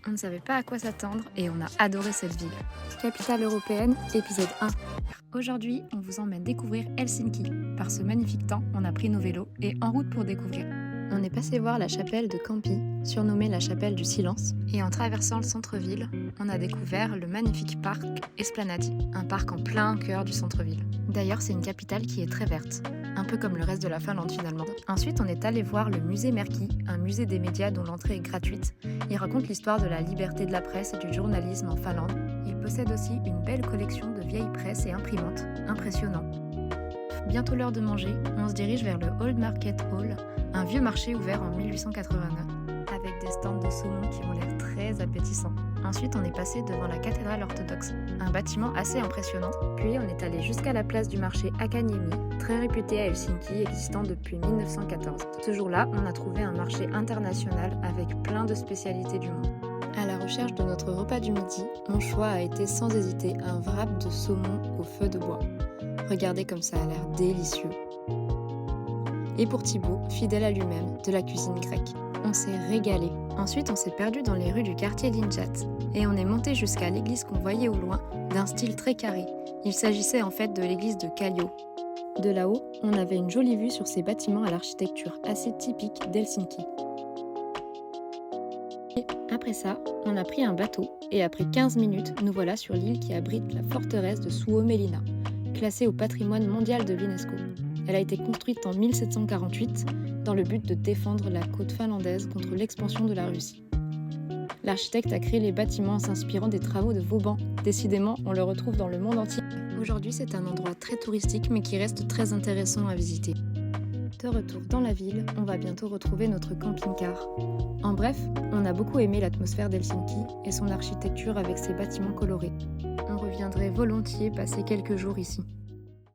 On ne savait pas à quoi s'attendre et on a adoré cette ville. Capitale européenne, épisode 1. Aujourd'hui, on vous emmène découvrir Helsinki. Par ce magnifique temps, on a pris nos vélos et en route pour découvrir. On est passé voir la chapelle de Campi, surnommée la chapelle du silence. Et en traversant le centre-ville, on a découvert le magnifique parc Esplanadi, un parc en plein cœur du centre-ville. D'ailleurs, c'est une capitale qui est très verte, un peu comme le reste de la Finlande finalement. Ensuite, on est allé voir le musée Merki, un musée des médias dont l'entrée est gratuite. Il raconte l'histoire de la liberté de la presse et du journalisme en Finlande. Il possède aussi une belle collection de vieilles presses et imprimantes, impressionnant. Bientôt l'heure de manger, on se dirige vers le Old Market Hall, un vieux marché ouvert en 1889, avec des stands de saumon qui ont l'air très appétissants. Ensuite, on est passé devant la cathédrale orthodoxe, un bâtiment assez impressionnant. Puis, on est allé jusqu'à la place du marché Hakaniemi, très réputé à Helsinki, existant depuis 1914. Ce jour-là, on a trouvé un marché international avec plein de spécialités du monde. À la recherche de notre repas du midi, mon choix a été sans hésiter un wrap de saumon au feu de bois. Regardez comme ça a l'air délicieux. Et pour Thibaut, fidèle à lui-même, de la cuisine grecque. On s'est régalé. Ensuite, on s'est perdu dans les rues du quartier Linjat et on est monté jusqu'à l'église qu'on voyait au loin, d'un style très carré. Il s'agissait en fait de l'église de Kallio. De là-haut, on avait une jolie vue sur ces bâtiments à l'architecture assez typique d'Helsinki. Après ça, on a pris un bateau et après 15 minutes, nous voilà sur l'île qui abrite la forteresse de Suomelina, classée au patrimoine mondial de l'UNESCO. Elle a été construite en 1748 dans le but de défendre la côte finlandaise contre l'expansion de la Russie. L'architecte a créé les bâtiments en s'inspirant des travaux de Vauban. Décidément, on le retrouve dans le monde entier. Aujourd'hui, c'est un endroit très touristique mais qui reste très intéressant à visiter. De retour dans la ville, on va bientôt retrouver notre camping-car. En bref, on a beaucoup aimé l'atmosphère d'Helsinki et son architecture avec ses bâtiments colorés. On reviendrait volontiers passer quelques jours ici.